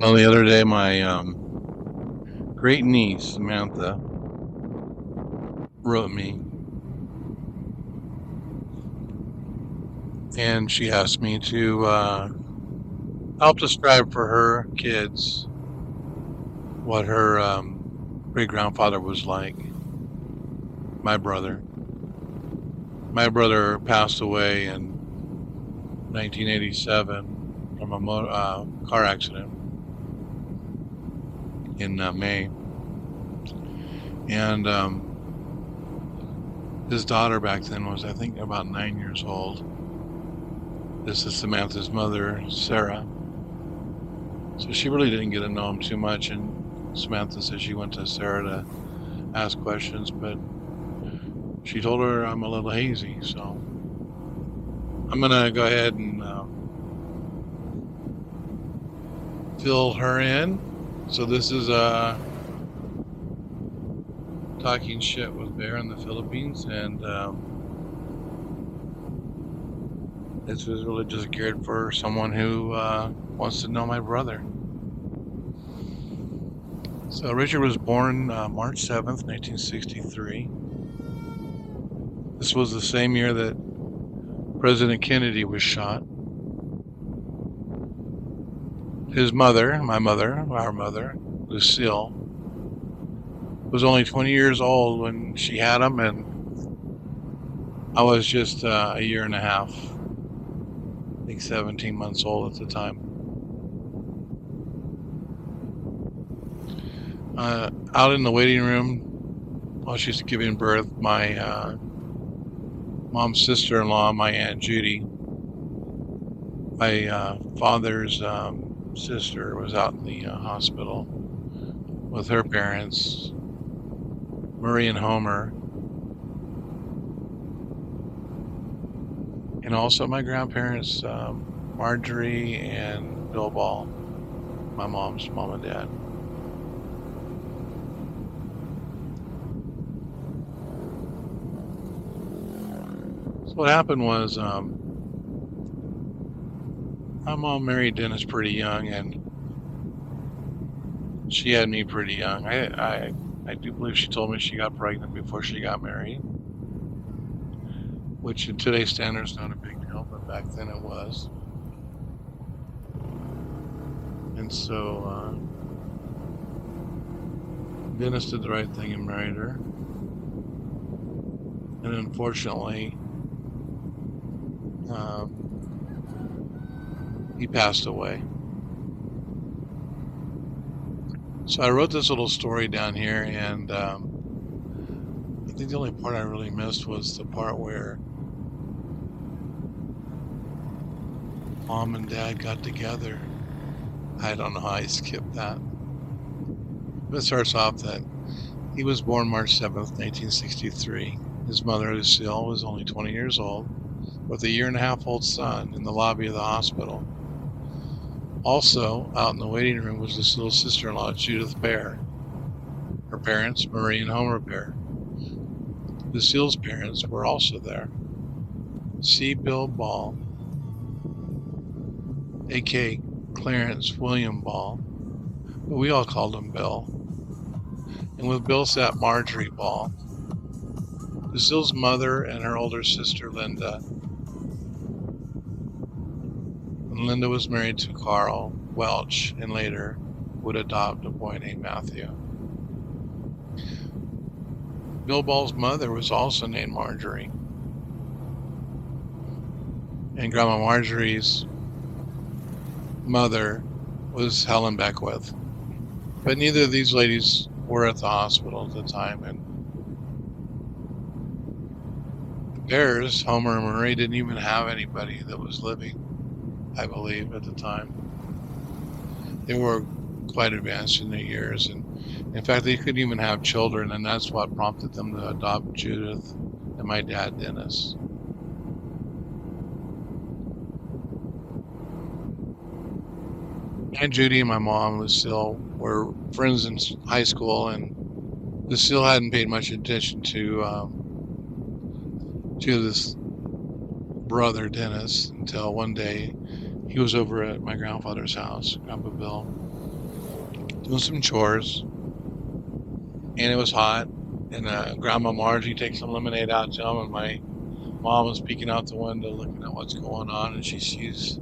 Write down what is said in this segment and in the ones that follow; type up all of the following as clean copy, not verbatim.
Well, the other day, my great niece Samantha wrote me, and she asked me to help describe for her kids what her great grandfather was like. My brother. My brother passed away in 1987 from a car accident in May, and his daughter back then was, I think, about 9 years old. This is Samantha's mother, Sarah. So she really didn't get to know him too much, and Samantha said she went to Sarah to ask questions, but she told her I'm a little hazy, so I'm gonna go ahead and fill her in. So this is Talking Shit with Bear in the Philippines, and this was really just geared for someone who wants to know my brother. So Richard was born March 7th, 1963. This was the same year that President Kennedy was shot. His mother, our mother, Lucille, was only 20 years old when she had him, and I was just a year and a half, I think 17 months old at the time. Out in the waiting room while she's giving birth, my mom's sister-in-law, my Aunt Judy, my father's sister, was out in the hospital with her parents, Murray and Homer, and also my grandparents, Marjorie and Bill Ball, my mom's mom and dad. So what happened was my mom married Dennis pretty young, and she had me pretty young. I do believe she told me she got pregnant before she got married, which in today's standards is not a big deal, but back then it was. And so Dennis did the right thing and married her. And unfortunately, he passed away. So I wrote this little story down here, and I think the only part I really missed was the part where Mom and Dad got together. I don't know how I skipped that. But it starts off that he was born March 7th, 1963. His mother, Lucille, was only 20 years old, with a year-and-a-half-old son in the lobby of the hospital. Also, out in the waiting room was Lucille's sister-in-law, Judith Bear. Her parents, Marie and Homer Bear. Lucille's parents were also there. C. Bill Ball, a.k.a. Clarence William Ball, but we all called him Bill. And with Bill sat Marjorie Ball, Lucille's mother, and her older sister, Linda. And Linda was married to Carl Welch and later would adopt a boy named Matthew. Bill Ball's mother was also named Marjorie. And Grandma Marjorie's mother was Helen Beckwith. But neither of these ladies were at the hospital at the time, and the Bears, Homer and Marie, didn't even have anybody that was living, I believe, at the time. They were quite advanced in their years, and in fact they couldn't even have children, and that's what prompted them to adopt Judith and my dad, Dennis. Aunt Judy and my mom, Lucille, were friends in high school, and Lucille hadn't paid much attention to this brother, Dennis, until one day he was over at my grandfather's house, Grandpa Bill, doing some chores, and it was hot. And Grandma Margie takes some lemonade out to him, and my mom was peeking out the window looking at what's going on, and she sees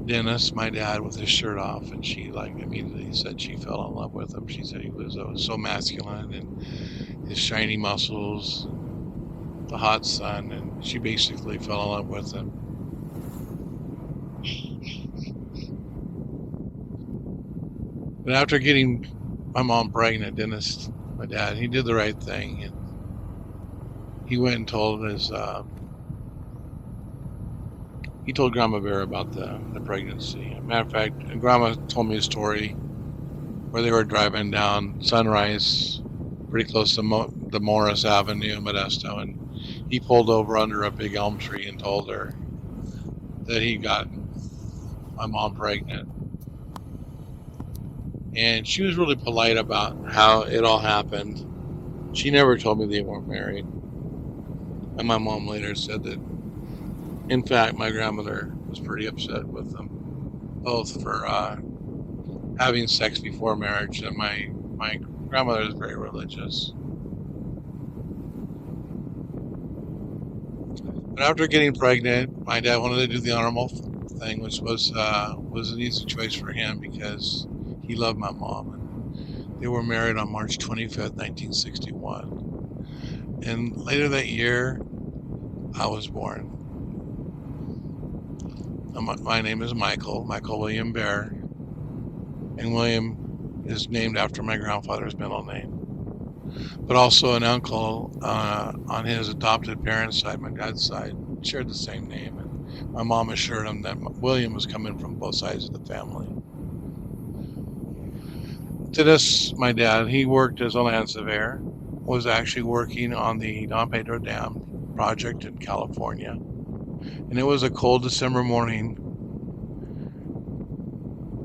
Dennis, my dad, with his shirt off, and she immediately said she fell in love with him. She said he was so masculine, and his shiny muscles, the hot sun, and she basically fell in love with him. But after getting my mom pregnant, Dennis, my dad, he did the right thing, and he went and told he told Grandma Vera about the pregnancy. Matter of fact, Grandma told me a story where they were driving down Sunrise, pretty close to the Morris Avenue in Modesto, and he pulled over under a big elm tree and told her that he got my mom pregnant. And she was really polite about how it all happened. She never told me they weren't married. And my mom later said that, in fact, my grandmother was pretty upset with them, both for having sex before marriage, and my grandmother is very religious. But after getting pregnant, my dad wanted to do the honorable thing, which was an easy choice for him because he loved my mom. And they were married on March 25th, 1961. And later that year, I was born. My name is Michael William Bear, and William is named after my grandfather's middle name. But also an uncle on his adopted parents' side, my dad's side, shared the same name. And my mom assured him that William was coming from both sides of the family. Dennis, my dad, he worked as a land surveyor, was actually working on the Don Pedro Dam project in California. And it was a cold December morning,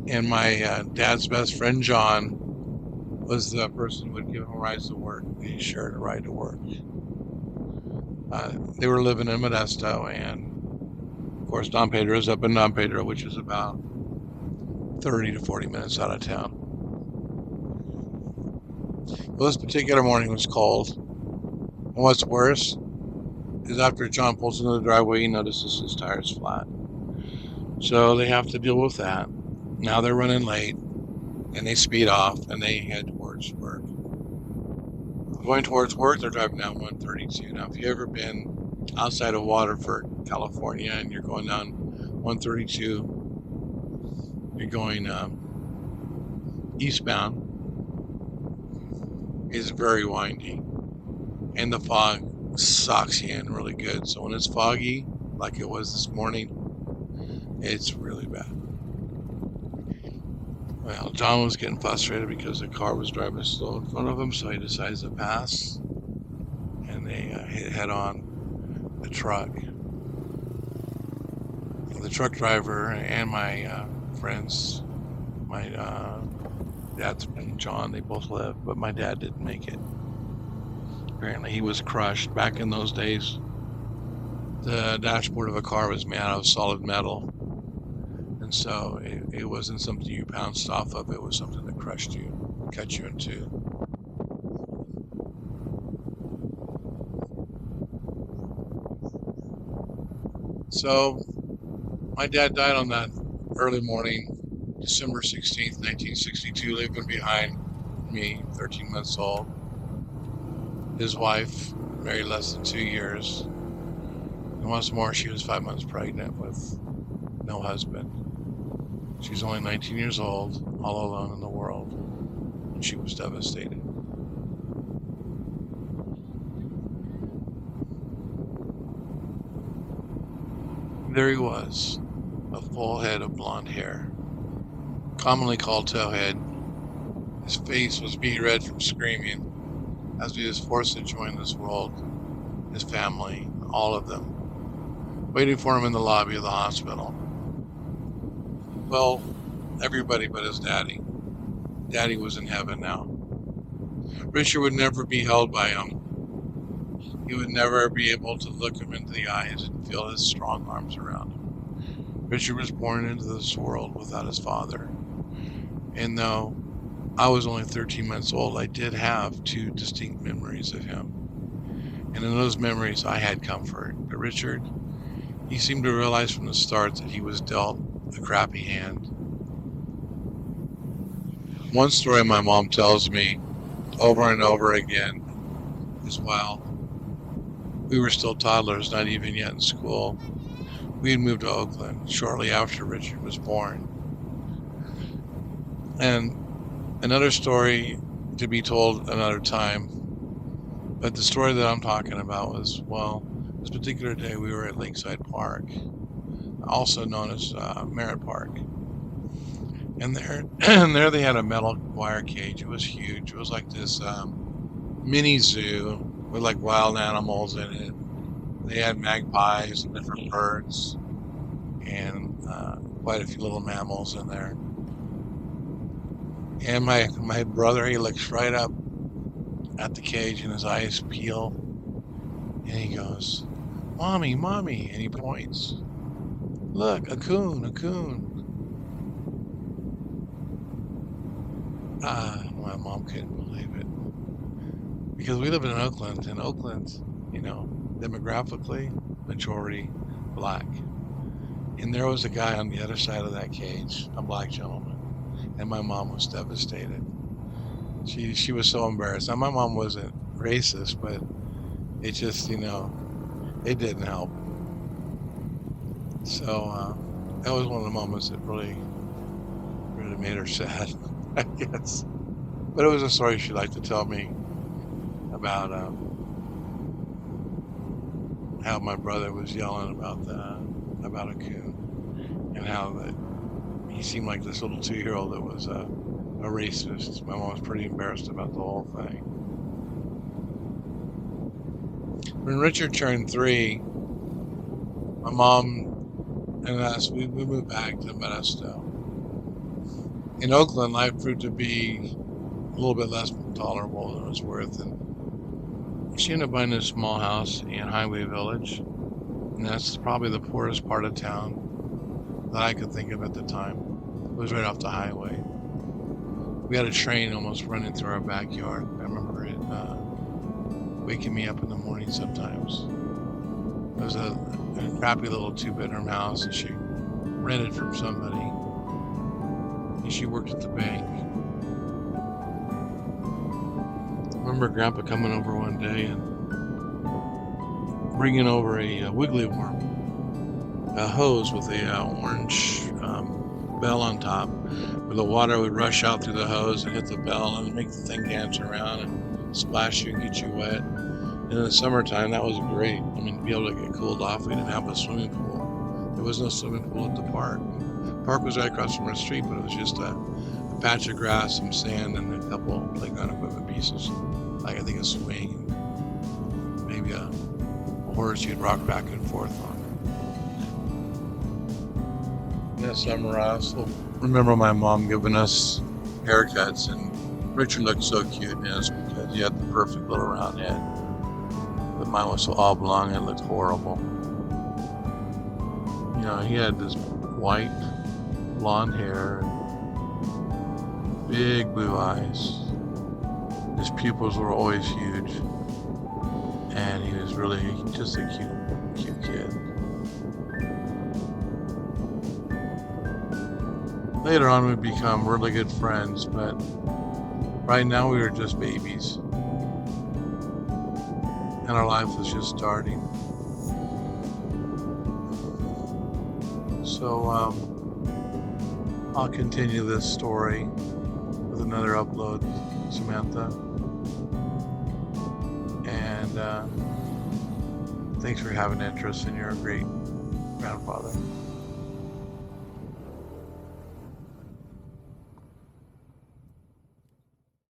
and my dad's best friend, John, was the person who would give him rides to work. He shared a ride to work. They were living in Modesto, and of course Don Pedro is up in Don Pedro, which is about 30 to 40 minutes out of town. Well, this particular morning was cold, and what's worse is after John pulls into the driveway, he notices his tire's flat. So they have to deal with that. Now they're running late, and they speed off, and they head towards work. Going towards work, they're driving down 132. Now, if you've ever been outside of Waterford, California, and you're going down 132, you're going eastbound, it's very windy, and the fog sucks you in really good. So when it's foggy, like it was this morning, it's really bad. Well, John was getting frustrated because the car was driving slow in front of him, so he decides to pass, and they hit head on a truck. The truck driver and my friends, my dad's friend John, they both lived, but my dad didn't make it. Apparently he was crushed. Back in those days, the dashboard of a car was made out of solid metal. And so it wasn't something you bounced off of. It was something that crushed you, cut you in two. So my dad died on that early morning, December 16th, 1962, leaving behind me, 13 months old. His wife, married less than 2 years. And once more, she was 5 months pregnant with no husband. She's only 19 years old, all alone in the world, and she was devastated. There he was, a full head of blonde hair, commonly called towhead. His face was beet red from screaming as he was forced to join this world, his family, all of them, waiting for him in the lobby of the hospital. Well, everybody but his daddy. Daddy was in heaven now. Richard would never be held by him. He would never be able to look him into the eyes and feel his strong arms around him. Richard was born into this world without his father. And though I was only 13 months old, I did have two distinct memories of him. And in those memories, I had comfort. But Richard, he seemed to realize from the start that he was dealt a crappy hand. One story my mom tells me over and over again is while we were still toddlers, not even yet in school, we had moved to Oakland shortly after Richard was born. And another story to be told another time, but the story that I'm talking about was, well, this particular day we were at Lakeside Park, also known as Merritt Park. And there they had a metal wire cage. It was huge. It was like this mini zoo with like wild animals in it. They had magpies and different birds and quite a few little mammals in there. And my brother, he looks right up at the cage and his eyes peel and he goes, "Mommy, Mommy," and he points. "Look, a coon, a coon." My mom couldn't believe it. Because we live in Oakland, and Oakland, demographically, majority black. And there was a guy on the other side of that cage, a black gentleman. And my mom was devastated. She was so embarrassed. Now, my mom wasn't racist, but it just, it didn't help. So that was one of the moments that really made her sad, I guess. But it was a story she liked to tell me about how my brother was yelling about a coon and how that he seemed like this little 2-year-old that was a racist. My mom was pretty embarrassed about the whole thing. When Richard turned 3, my mom and us, we moved back to Modesto. In Oakland, life proved to be a little bit less tolerable than it was worth, and she ended up buying a small house in Highway Village, and that's probably the poorest part of town that I could think of at the time. It was right off the highway. We had a train almost running through our backyard. I remember it waking me up in the morning sometimes. It was a crappy little 2-bedroom house, and she rented from somebody. And she worked at the bank. I remember Grandpa coming over one day and bringing over a wiggly worm, a hose with a orange bell on top, where the water would rush out through the hose and hit the bell and make the thing dance around and splash you and get you wet. And in the summertime, that was great. I mean, to be able to get cooled off, we didn't have a swimming pool. There was no swimming pool at the park. The park was right across from our street, but it was just a patch of grass, some sand, and a couple playground equipment pieces. Like I think a swing, and maybe a horse you'd rock back and forth on. That summer, I also remember my mom giving us haircuts, and Richard looked so cute in his because he had the perfect little round head. But mine was so oblong, it looked horrible. He had this white blonde hair and big blue eyes. His pupils were always huge, and he was really just a cute kid. Later on, we become really good friends, but right now we were just babies, and our life was just starting. So I'll continue this story with another upload, Samantha. And thanks for having interest in your great grandfather.